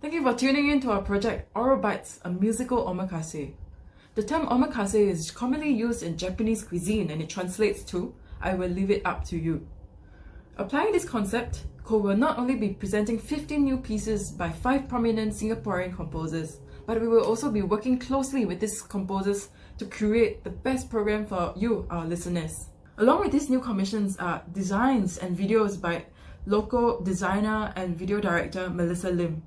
Thank you for tuning in to our project Aural Bytes, a musical omakase. The term omakase is commonly used in Japanese cuisine and it translates to, I will leave it up to you. Applying this concept, Ko will not only be presenting 15 new pieces by 5 prominent Singaporean composers, but we will also be working closely with these composers to create the best program for you, our listeners. Along with these new commissions are designs and videos by local designer and video director Melissa Lim.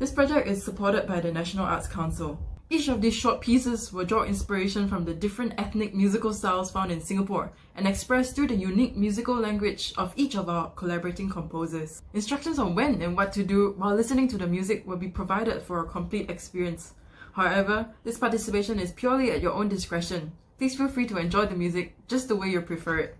This project is supported by the National Arts Council. Each of these short pieces will draw inspiration from the different ethnic musical styles found in Singapore and expressed through the unique musical language of each of our collaborating composers. Instructions on when and what to do while listening to the music will be provided for a complete experience. However, this participation is purely at your own discretion. Please feel free to enjoy the music just the way you prefer it.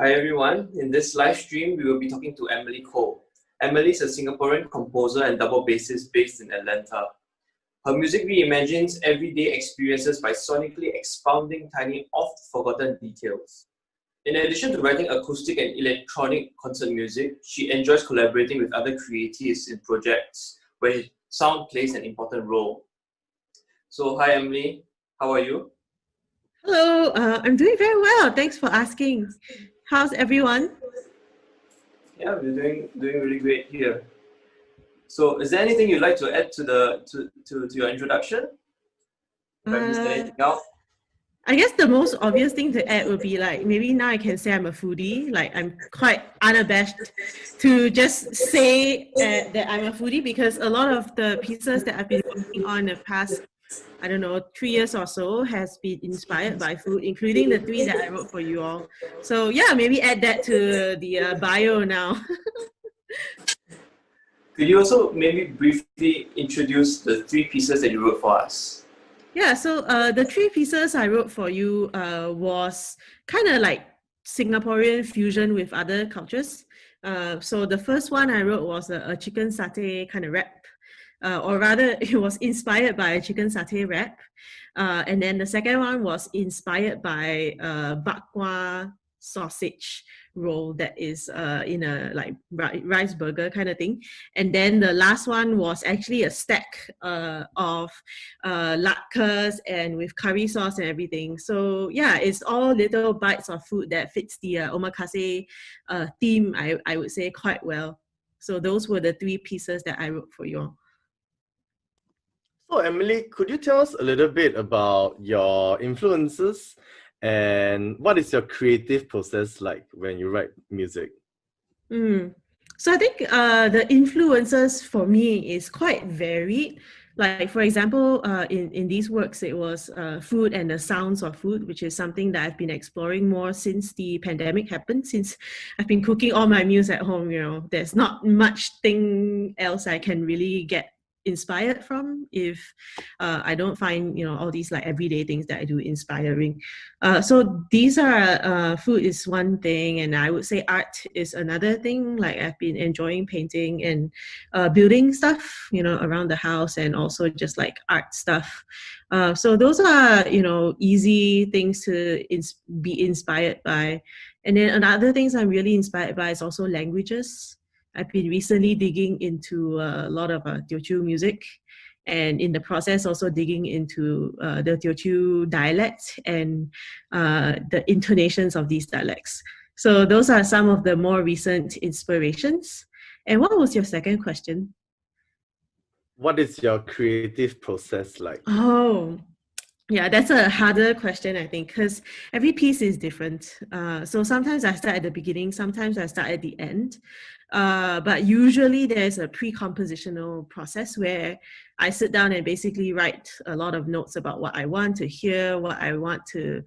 Hi everyone, in this live stream we will be talking to Emily Cole. Emily is a Singaporean composer and double bassist based in Atlanta. Her music reimagines everyday experiences by sonically expounding tiny oft-forgotten details. In addition to writing acoustic and electronic concert music, she enjoys collaborating with other creatives in projects where sound plays an important role. So hi Emily, how are you? Hello, I'm doing very well. Thanks for asking. How's everyone? Yeah, we're doing really great here. So, is there anything you'd like to add to your introduction? If I missed anything out? I guess the most obvious thing to add would be like maybe now I can say I'm a foodie. Like I'm quite unabashed to just say that I'm a foodie because a lot of the pieces that I've been working on in the past, I don't know, 3 years or so has been inspired by food, including the 3 that I wrote for you all. So yeah, maybe add that to the bio now. Could you also maybe briefly introduce the 3 pieces that you wrote for us? Yeah, so the 3 pieces I wrote for you was kind of like Singaporean fusion with other cultures. So the first one I wrote was a chicken satay kind of rap, or rather it was inspired by a chicken satay rap. And then the second one was inspired by Bakkwa sausage roll that is in a like rice burger kind of thing. And then the last one was actually a stack of latkes and with curry sauce and everything. So yeah, it's all little bites of food that fits the omakase theme, I would say, quite well. So those were the 3 pieces that I wrote for you all. So Emily, could you tell us a little bit about your influences and what is your creative process like when you write music? So I think the influences for me is quite varied. Like for example, in these works, it was food and the sounds of food, which is something that I've been exploring more since the pandemic happened. Since I've been cooking all my meals at home, there's not much thing else I can really get inspired from if I don't find all these like everyday things that I do inspiring. So these are food is one thing, and I would say art is another thing. Like I've been enjoying painting and building stuff around the house, and also just like art stuff. So those are easy things to be inspired by. And then another things I'm really inspired by is also languages. I've been recently digging into a lot of Teochew music, and in the process also digging into the Teochew dialect and the intonations of these dialects. So those are some of the more recent inspirations. And what was your second question? What is your creative process like? Oh, yeah, that's a harder question, I think, because every piece is different. So sometimes I start at the beginning, sometimes I start at the end. But usually there's a pre-compositional process where I sit down and basically write a lot of notes about what I want to hear, what I want to,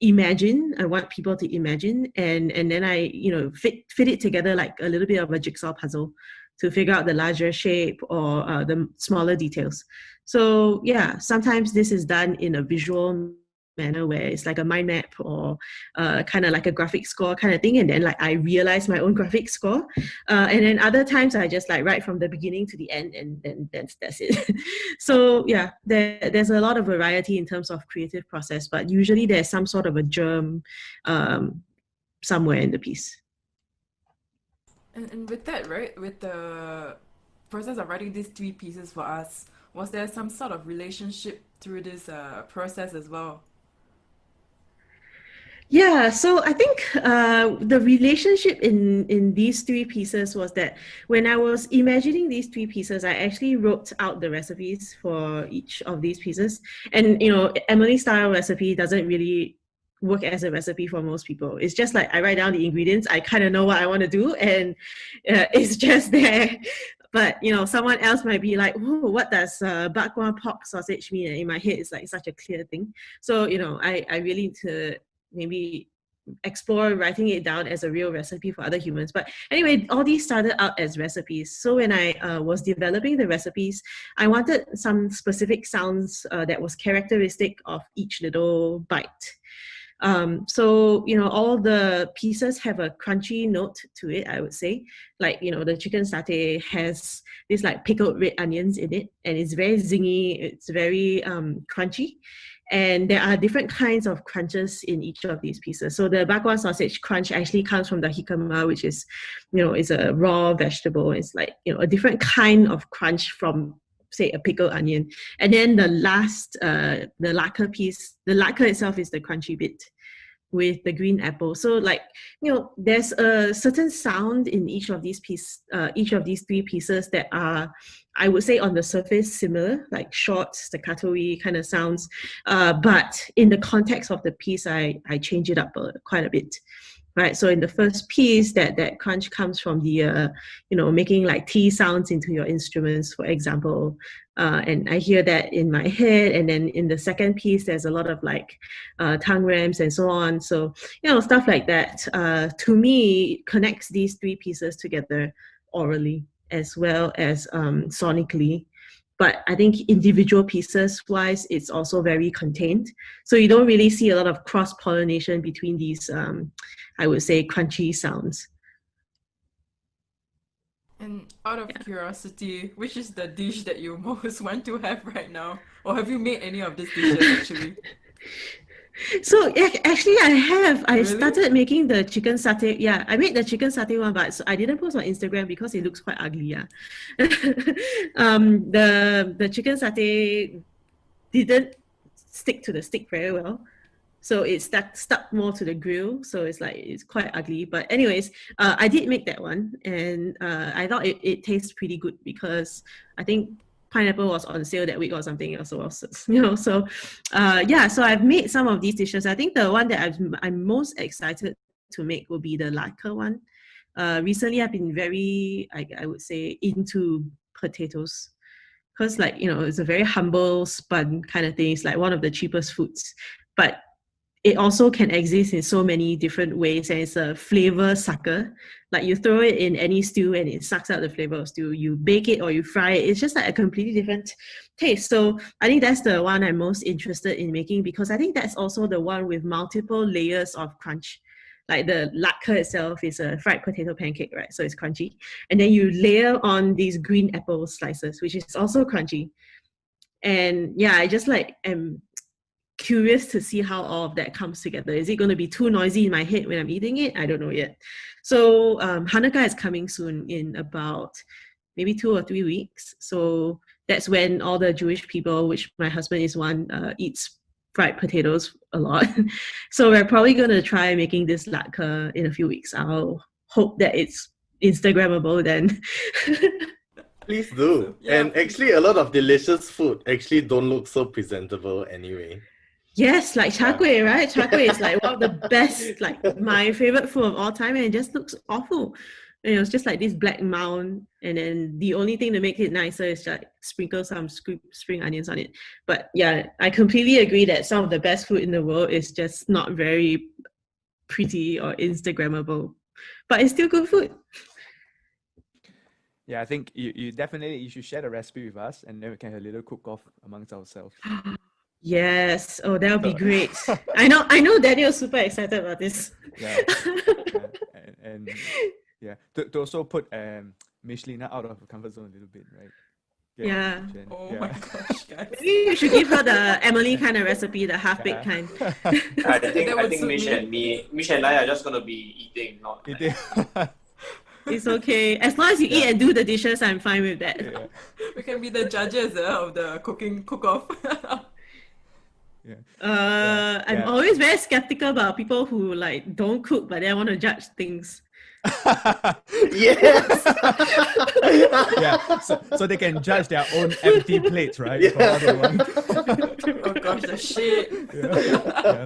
imagine. I want people to imagine, and then I, you know, fit it together like a little bit of a jigsaw puzzle to figure out the larger shape or the smaller details. So yeah, sometimes this is done in a visual manner where it's like a mind map or kind of like a graphic score kind of thing, and then like I realize my own graphic score, and then other times I just like write from the beginning to the end, and then that's it. So yeah, there's a lot of variety in terms of creative process, but usually there's some sort of a germ somewhere in the piece. And with that, right, with the process of writing these three pieces for us, was there some sort of relationship through this process as well? Yeah, so I think the relationship in these three pieces was that when I was imagining these three pieces, I actually wrote out the recipes for each of these pieces. And, you know, Emily's style recipe doesn't really work as a recipe for most people. It's just like I write down the ingredients, I kind of know what I want to do, and it's just there. But, you know, someone else might be like, oh, what does Bakkwa pork sausage mean? And in my head, it's like such a clear thing. So, you know, I really need to maybe explore writing it down as a real recipe for other humans. But anyway, all these started out as recipes. So when I was developing the recipes, I wanted some specific sounds that was characteristic of each little bite. So, you know, all the pieces have a crunchy note to it, I would say. Like, you know, the chicken satay has this like pickled red onions in it, and it's very zingy, it's very crunchy. And there are different kinds of crunches in each of these pieces. So the Bakkwa sausage crunch actually comes from the jicama, which is, you know, is a raw vegetable. It's like, you know, a different kind of crunch from, say, a pickled onion. And then the last, the Latke piece, the Latke itself is the crunchy bit with the green apple. So like, you know, there's a certain sound in each of these three pieces that are, I would say, on the surface similar, like short, staccato-y kind of sounds. But in the context of the piece, I change it up quite a bit. Right, so in the first piece, that crunch comes from the, you know, making like T sounds into your instruments, for example, and I hear that in my head. And then in the second piece, there's a lot of like tongue rams and so on. So, you know, stuff like that, to me, connects these three pieces together orally as well as sonically. But I think individual pieces wise, it's also very contained. So you don't really see a lot of cross-pollination between these, I would say, crunchy sounds. And out of curiosity, which is the dish that you most want to have right now? Or have you made any of these dishes actually? So actually I have. I Really? started making the chicken satay. Yeah, I made the chicken satay one, but I didn't post on Instagram because it looks quite ugly. Yeah. The chicken satay didn't stick to the stick very well. So it stuck more to the grill. So it's quite ugly. But anyways, I did make that one, and I thought it tastes pretty good because I think pineapple was on sale that week or something else, you know. So yeah, so I've made some of these dishes. I think the one that I'm most excited to make will be the Latke one. Recently I've been very, I would say, into potatoes, because, like, you know, it's a very humble spun kind of thing. It's like one of the cheapest foods, but it also can exist in so many different ways, and it's a flavor sucker. Like, you throw it in any stew and it sucks out the flavor of stew. You bake it or you fry it, it's just like a completely different taste. So I think that's the one I'm most interested in making, because I think that's also the one with multiple layers of crunch. Like the Latke itself is a fried potato pancake, right? So it's crunchy. And then you layer on these green apple slices, which is also crunchy. And yeah, I just like am curious to see how all of that comes together. Is it going to be too noisy in my head when I'm eating it? I don't know yet. So Hanukkah is coming soon in about maybe 2 or 3 weeks. So that's when all the Jewish people, which my husband is one, eats fried potatoes a lot. So we're probably going to try making this Latke in a few weeks. I'll hope that it's Instagrammable then. Please do. Yeah, And actually, a lot of delicious food actually don't look so presentable anyway. Yes, like char kway, right? Char kway is like one of the best, like my favorite food of all time, and it just looks awful. And it was just like this black mound, and then the only thing to make it nicer is like sprinkle some spring onions on it. But yeah, I completely agree that some of the best food in the world is just not very pretty or Instagrammable, but it's still good food. Yeah, I think you definitely you should share the recipe with us, and then we can have a little cook-off amongst ourselves. Yes. Oh, that would be great. I know Daniel's super excited about this. Yeah, and yeah, to also put Michelina out of her comfort zone a little bit, right? Yeah. Jen, Oh yeah. my gosh, guys. Maybe you should give her the Emily kind of recipe, the half-baked kind. I think That would suit Mish and I are just gonna be eating, not like, Eating. It's okay. As long as you eat and do the dishes, I'm fine with that. Yeah. We can be the judges of the cooking cook-off. Yeah. I'm always very skeptical about people who like don't cook but they want to judge things. Yes. Yeah, so they can judge their own empty plates, right? Yeah. For what they want. Oh gosh, the shit. Yeah.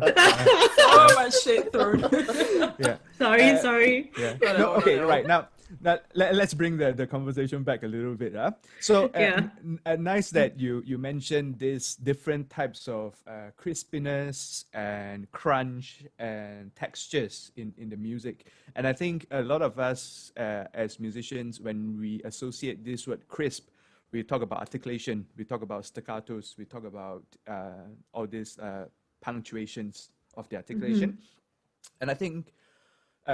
So much shit thrown. Yeah. Sorry. Yeah. No, No, okay, no. right. Now let's bring the conversation back a little bit. So Yeah. nice that you mentioned these different types of crispiness and crunch and textures in the music. And I think a lot of us as musicians, when we associate this word crisp, we talk about articulation, we talk about staccatos, we talk about all these punctuations of the articulation. And I think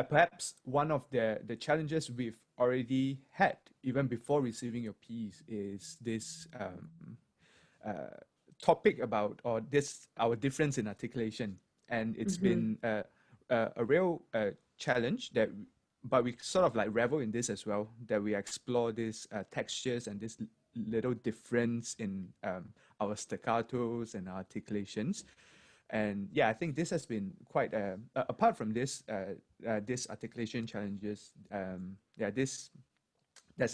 perhaps one of the challenges we've already had, even before receiving your piece, is this topic about, or this, our difference in articulation. And it's been a real challenge that, but we sort of like revel in this as well, that we explore these textures and this little difference in our staccatos and articulations. And yeah, I think this has been quite, apart from this, this articulation challenges, there's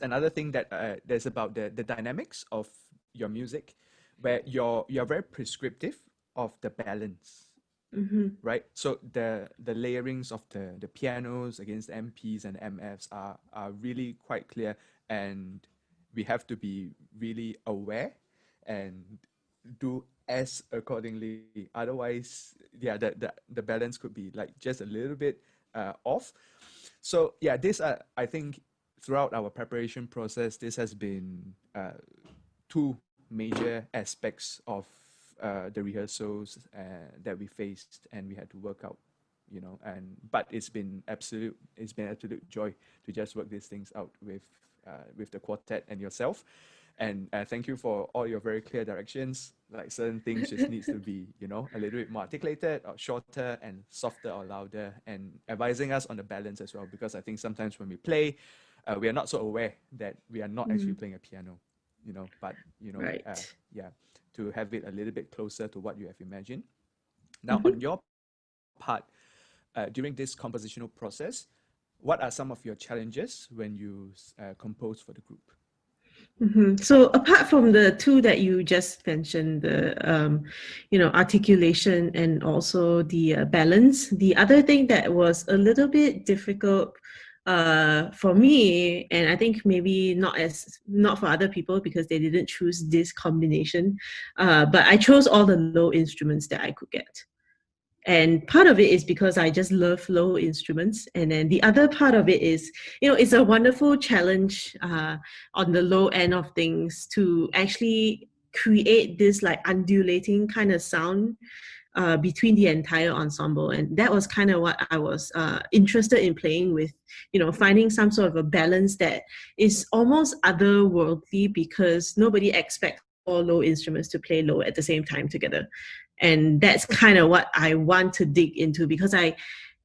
another thing that there's about the dynamics of your music, where you're very prescriptive of the balance, right? So the layerings of the pianos against MPs and MFs are really quite clear, and we have to be really aware and do as accordingly. Otherwise, yeah, the balance could be like just a little bit off. So yeah, this I think throughout our preparation process, this has been two major aspects of the rehearsals that we faced and we had to work out, you know. And but it's been absolute joy to just work these things out with the quartet and yourself. And thank you for all your very clear directions. Like certain things just needs to be, you know, a little bit more articulated or shorter and softer or louder, and advising us on the balance as well. Because I think sometimes when we play, we are not so aware that we are not actually playing a piano, you know, but, you know, Right. yeah, to have it a little bit closer to what you have imagined. Now, on your part, during this compositional process, what are some of your challenges when you compose for the group? So apart from the two that you just mentioned, the articulation and also the balance, the other thing that was a little bit difficult for me, and I think maybe not for other people because they didn't choose this combination, but I chose all the low instruments that I could get. And part of it is because I just love low instruments. And then the other part of it is, it's a wonderful challenge on the low end of things to actually create this like undulating kind of sound between the entire ensemble. And that was kind of what I was interested in playing with, finding some sort of a balance that is almost otherworldly, because nobody expects all low instruments to play low at the same time together. And that's kind of what I want to dig into, because I,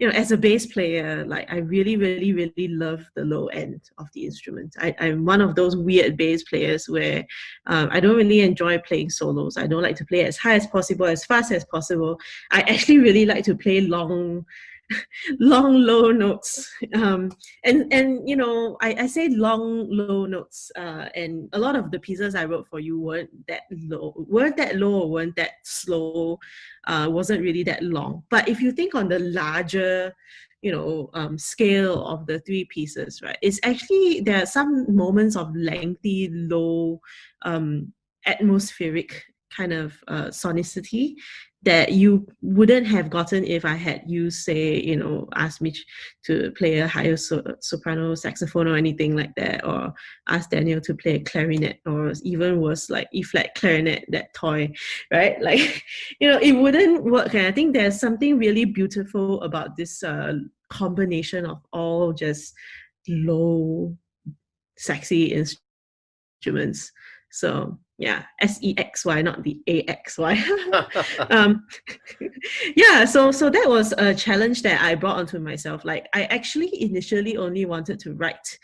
as a bass player, like I really, really, really love the low end of the instrument. I'm one of those weird bass players where I don't really enjoy playing solos. I don't like to play as high as possible, as fast as possible. I actually really like to play long, low notes. I say long, low notes. And a lot of the pieces I wrote for you weren't that low or weren't that slow, wasn't really that long. But if you think on the larger scale of the three pieces, right? It's actually, there are some moments of lengthy, low, atmospheric kind of sonicity that you wouldn't have gotten if I had used, say, asked Mitch to play a higher soprano saxophone or anything like that, or asked Daniel to play a clarinet, or even worse, like E-flat clarinet, that toy, right? Like, it wouldn't work. And I think there's something really beautiful about this combination of all just low, sexy instruments. So yeah, SEXY, not the AXY. So that was a challenge that I brought onto myself. Like, I actually initially only wanted to write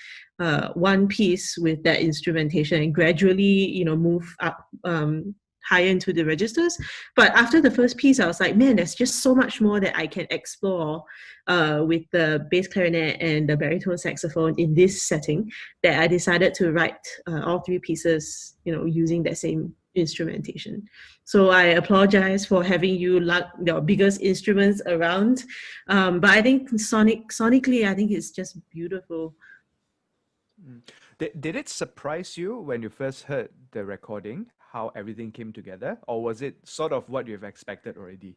one piece with that instrumentation and gradually, move up higher into the registers. But after the first piece, I was like, man, there's just so much more that I can explore with the bass clarinet and the baritone saxophone in this setting, that I decided to write all three pieces, using that same instrumentation. So I apologize for having you lug your biggest instruments around, but I think sonically, I think it's just beautiful. Did it surprise you when you first heard the recording, how everything came together, or was it sort of what you've expected already?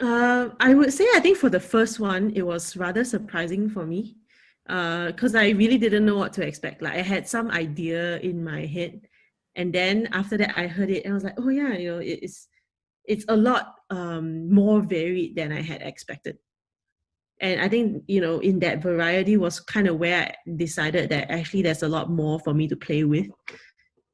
I would say, I think for the first one, it was rather surprising for me, because I really didn't know what to expect. Like, I had some idea in my head, and then after that I heard it and I was like, oh yeah, it's a lot more varied than I had expected. And I think, in that variety was kind of where I decided that actually there's a lot more for me to play with.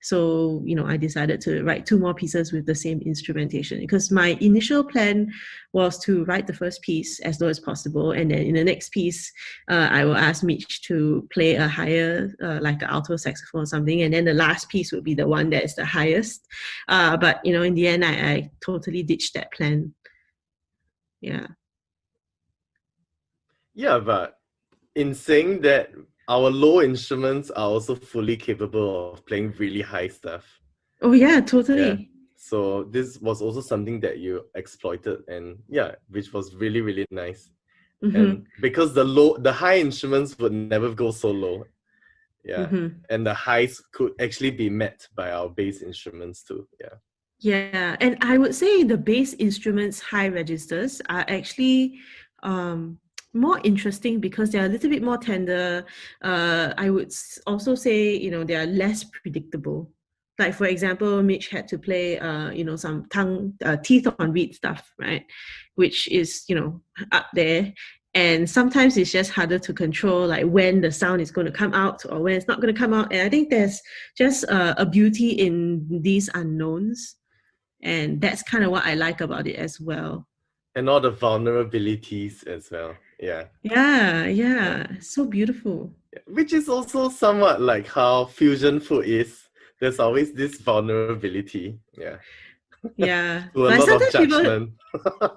So, I decided to write two more pieces with the same instrumentation, because my initial plan was to write the first piece as low as possible. And then in the next piece, I will ask Mitch to play a higher, like an alto saxophone or something. And then the last piece would be the one that is the highest. But, in the end, I totally ditched that plan. Yeah. Yeah, but in saying that, our low instruments are also fully capable of playing really high stuff. Oh yeah, totally. Yeah. So this was also something that you exploited, and which was really, really nice. Mm-hmm. And because the high instruments would never go so low. Yeah. Mm-hmm. And the highs could actually be met by our bass instruments too. Yeah. Yeah. And I would say the bass instruments high registers are actually more interesting because they're a little bit more tender. I would also say, they are less predictable. Like, for example, Mitch had to play, some teeth on reed stuff, right? Which is, up there. And sometimes it's just harder to control, like when the sound is going to come out or when it's not going to come out. And I think there's just a beauty in these unknowns. And that's kind of what I like about it as well. And all the vulnerabilities as well. Yeah. Yeah. So beautiful. Which is also somewhat like how fusion food is. There's always this vulnerability. Yeah. Yeah. To a lot of judgment.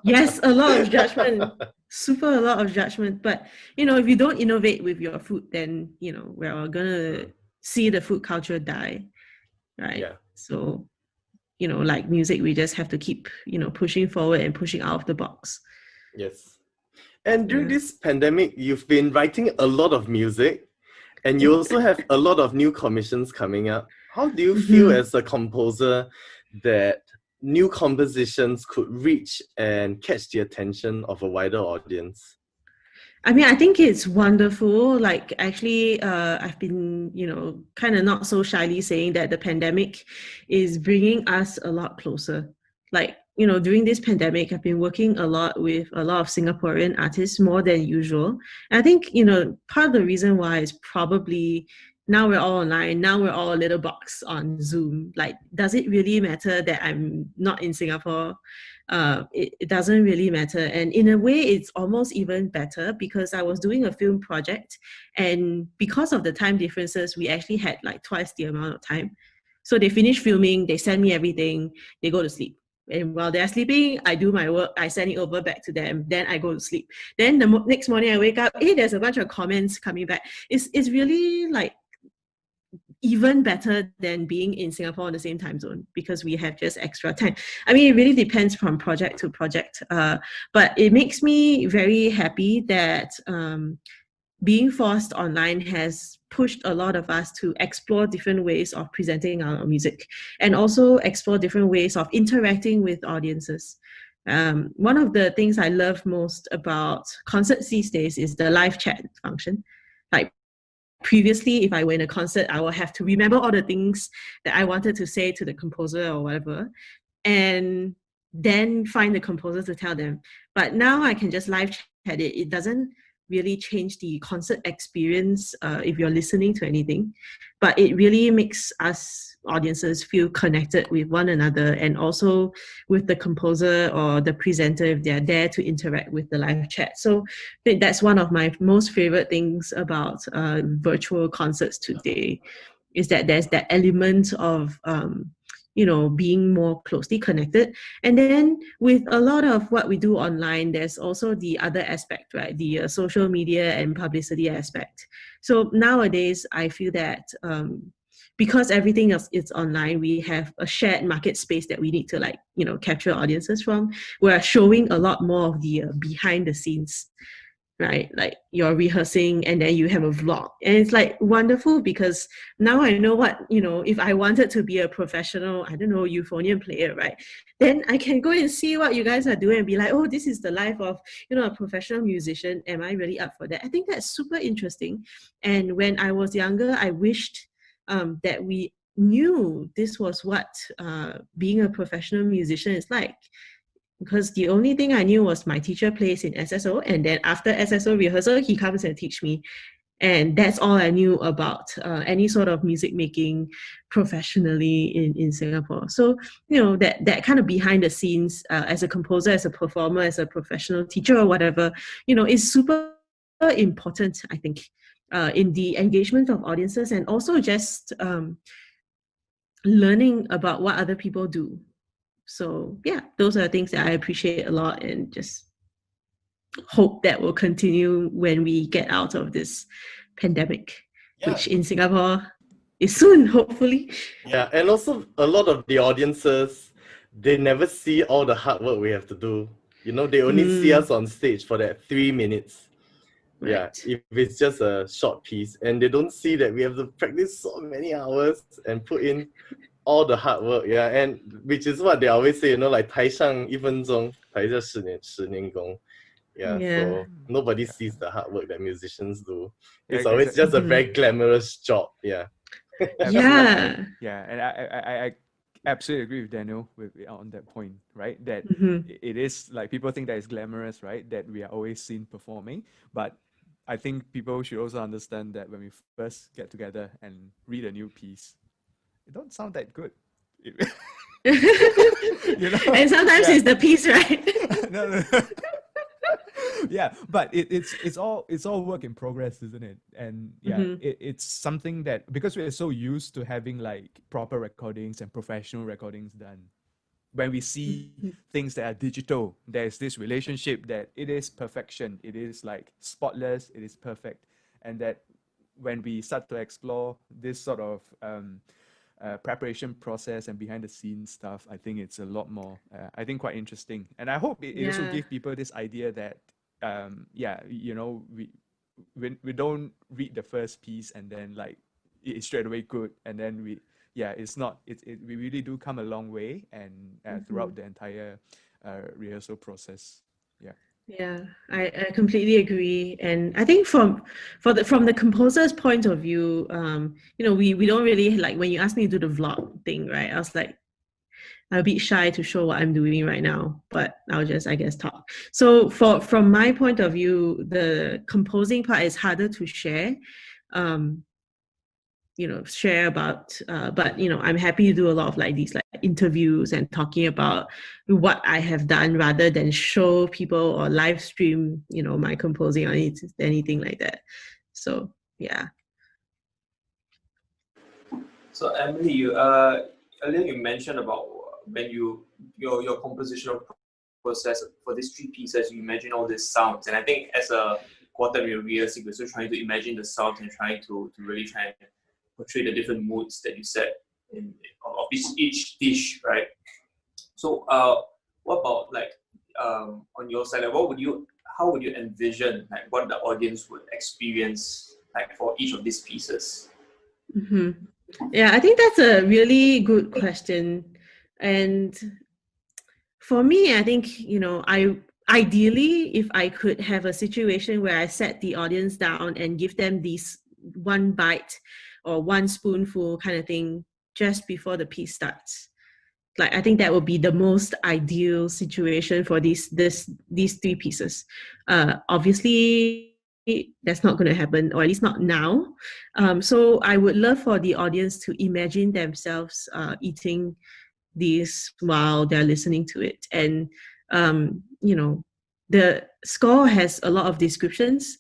Yes, a lot of judgment. Super a lot of judgment. But, if you don't innovate with your food, then, we're all going to see the food culture die. Right? Yeah. So, like music, we just have to keep, pushing forward and pushing out of the box. Yes. And during this pandemic, you've been writing a lot of music, and you also have a lot of new commissions coming up. How do you feel as a composer that new compositions could reach and catch the attention of a wider audience? I mean, I think it's wonderful. Like, actually, I've been, kind of not so shyly saying that the pandemic is bringing us a lot closer. Like, during this pandemic, I've been working a lot with a lot of Singaporean artists, more than usual. And I think, part of the reason why is probably now we're all online, now we're all a little box on Zoom. Like, does it really matter that I'm not in Singapore? It doesn't really matter. And in a way, it's almost even better because I was doing a film project, and because of the time differences, we actually had like twice the amount of time. So they finish filming, they send me everything, they go to sleep. And while they're sleeping, I do my work, I send it over back to them, then I go to sleep. Then the next morning I wake up, hey, there's a bunch of comments coming back. It's really like even better than being in Singapore in the same time zone because we have just extra time. I mean, it really depends from project to project, but it makes me very happy that being forced online has pushed a lot of us to explore different ways of presenting our music and also explore different ways of interacting with audiences. One of the things I love most about concerts these days is the live chat function. Like previously, if I were in a concert, I will have to remember all the things that I wanted to say to the composer or whatever, and then find the composer to tell them. But now I can just live chat it. It doesn't really change the concert experience if you're listening to anything, but it really makes us audiences feel connected with one another and also with the composer or the presenter if they're there to interact with the live chat. So I think that's one of my most favorite things about virtual concerts today, is that there's that element of being more closely connected. And then with a lot of what we do online, there's also the other aspect, right? The social media and publicity aspect. So nowadays, I feel that because everything else is online, we have a shared market space that we need to capture audiences from. We're showing a lot more of the behind the scenes, right? Like you're rehearsing and then you have a vlog, and it's like wonderful because now I know what, if I wanted to be a professional, I don't know, euphonium player, right, then I can go and see what you guys are doing and be like, oh, this is the life of a professional musician. Am I really up for that? I think that's super interesting. And when I was younger, I wished that we knew this was what being a professional musician is like, because the only thing I knew was my teacher plays in SSO, and then after SSO rehearsal, he comes and teach me. And that's all I knew about any sort of music making professionally in Singapore. So, that kind of behind the scenes as a composer, as a performer, as a professional teacher or whatever, is super important, I think, in the engagement of audiences and also just learning about what other people do. So yeah, those are things that I appreciate a lot and just hope that will continue when we get out of this pandemic, which in Singapore is soon, hopefully. Yeah, and also a lot of the audiences, they never see all the hard work we have to do. They only see us on stage for that 3 minutes. Right. Yeah, if it's just a short piece, and they don't see that we have to practice so many hours and put in all the hard work, yeah, and which is what they always say, like 台上1分钟，台下10年功. Yeah, so nobody sees the hard work that musicians do. It's always just a very glamorous job. Yeah. Yeah. Yeah, and I absolutely agree with Daniel on that point, right? That it is like people think that it's glamorous, right? That we are always seen performing, but I think people should also understand that when we first get together and read a new piece, it don't sound that good. And sometimes it's the piece, right? No. Yeah, but it's all work in progress, isn't it? And yeah, it's something that, because we're so used to having like proper recordings and professional recordings done, when we see things that are digital, there's this relationship that it is perfection, it is like spotless, it is perfect. And that when we start to explore this sort of preparation process and behind the scenes stuff, I think it's a lot more, I think, quite interesting. And I hope it also gives people this idea that, we don't read the first piece and then like it's straight away good, and then we really do come a long way, and throughout the entire rehearsal process. Yeah, I completely agree. And I think from the composer's point of view, we don't really, like, when you asked me to do the vlog thing, right, I was like, I'm a bit shy to show what I'm doing right now, but I'll just, I guess, talk. So from my point of view, the composing part is harder to share. Share about, but I'm happy to do a lot of like these like interviews and talking about what I have done rather than show people or live stream, my composing or anything like that. So yeah. So Emily, earlier you mentioned about when your compositional process for these 3 pieces, you imagine all these sounds, and I think as a quartet rehearsing, we're still trying to imagine the sounds and trying to really try and portray the different moods that you set of each dish, right? So what about like on your side, like how would you envision like what the audience would experience like for each of these pieces? Yeah, I think that's a really good question. And for me, I think, ideally, if I could have a situation where I set the audience down and give them this one bite or one spoonful kind of thing just before the piece starts. Like, I think that would be the most ideal situation for these three pieces. Obviously, that's not going to happen, or at least not now. So I would love for the audience to imagine themselves eating this while they're listening to it. And, the score has a lot of descriptions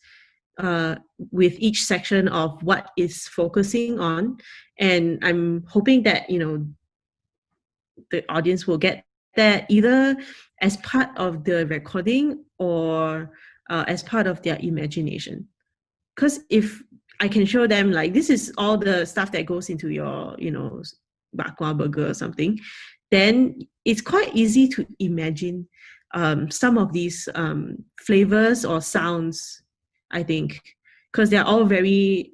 with each section of what is focusing on. And I'm hoping that, the audience will get that either as part of the recording or as part of their imagination. Because if I can show them like this is all the stuff that goes into your, Bakkwa burger or something, then it's quite easy to imagine some of these flavors or sounds, I think, because they're all very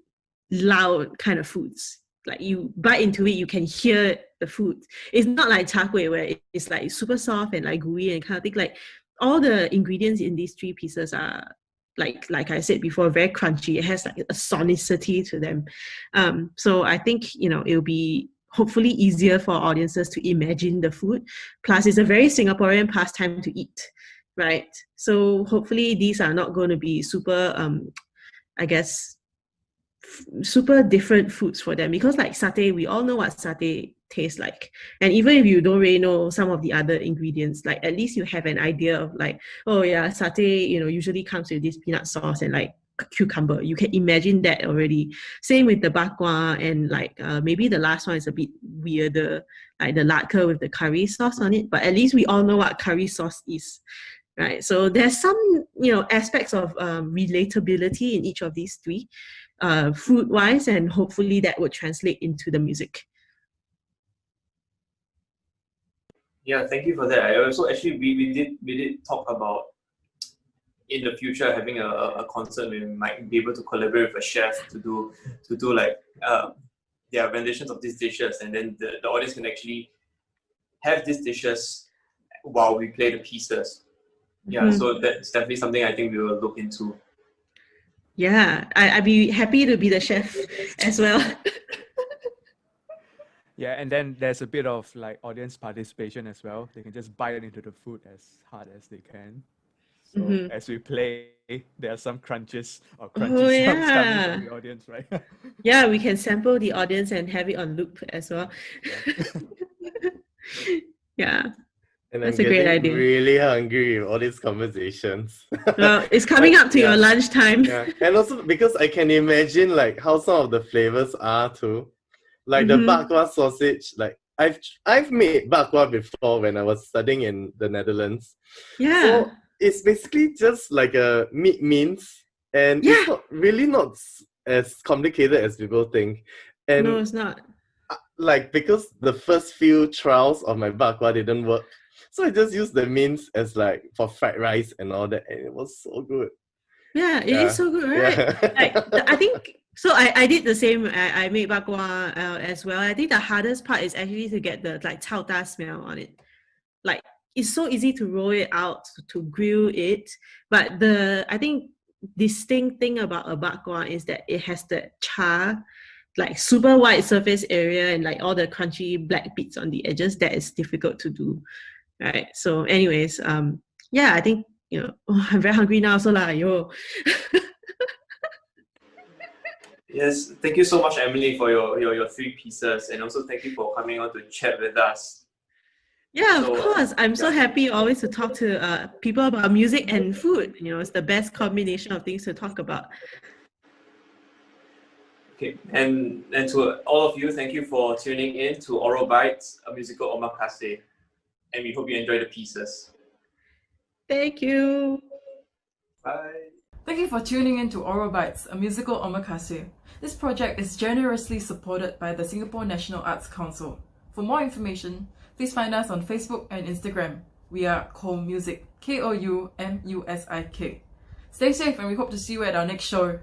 loud kind of foods. Like you bite into it, you can hear the food. It's not like char kway where it's like super soft and like gooey and kind of thing. Like all the ingredients in these three pieces are like I said before, very crunchy. It has like a sonicity to them. So I think, it'll be hopefully easier for audiences to imagine the food. Plus, it's a very Singaporean pastime to eat, right? So hopefully these are not going to be super, I guess, super different foods for them, because like satay, we all know what satay tastes like, and even if you don't really know some of the other ingredients, like at least you have an idea of like, oh yeah, satay usually comes with this peanut sauce and like cucumber. You can imagine that already. Same with the Bakkwa, and like maybe the last one is a bit weirder, like the Latke with the curry sauce on it, but at least we all know what curry sauce is, right? So there's some aspects of relatability in each of these three food wise, and hopefully that would translate into the music. Yeah, thank you for that. I also actually we did talk about in the future having a concert where we might be able to collaborate with a chef to do like their renditions of these dishes, and then the audience can actually have these dishes while we play the pieces. Yeah, so that's definitely something I think we will look into. Yeah, I'd be happy to be the chef as well. Yeah, and then there's a bit of like audience participation as well. They can just bite into the food as hard as they can. So as we play, there are some crunches or crunchy sounds coming from the audience, right? Yeah, we can sample the audience and have it on loop as well. Yeah. And that's I'm a great getting idea. really hungry with all these conversations. Well, it's coming up to your lunchtime. Yeah, and also because I can imagine like how some of the flavors are too. Like the Bakkwa sausage, like I've made Bakkwa before when I was studying in the Netherlands. Yeah. So it's basically just like a meat mince, and it's not as complicated as people think. And no, it's not. Like because the first few trials of my Bakkwa didn't work, so I just used the mince as like for fried rice and all that, and it was so good. Yeah, it is so good, right? Yeah. Like, I think so. I did the same. I made Bakkwa as well. I think the hardest part is actually to get the like chao ta smell on it. Like it's so easy to roll it out to grill it, but I think distinct thing about a Bakkwa is that it has the char, like super white surface area and like all the crunchy black bits on the edges. That is difficult to do, right? So, anyways, yeah, I think I'm very hungry now, so like, yo. Yes, thank you so much, Emily, for your three pieces, and also thank you for coming on to chat with us. Yeah, of course. I'm so happy always to talk to people about music and food. It's the best combination of things to talk about. Okay, and to all of you, thank you for tuning in to Aural Bytes, a musical omakase, and we hope you enjoy the pieces. Thank you. Bye. Thank you for tuning in to Aural Bytes, a musical omakase. This project is generously supported by the Singapore National Arts Council. For more information, please find us on Facebook and Instagram. We are Koumusic, Koumusic. Stay safe and we hope to see you at our next show.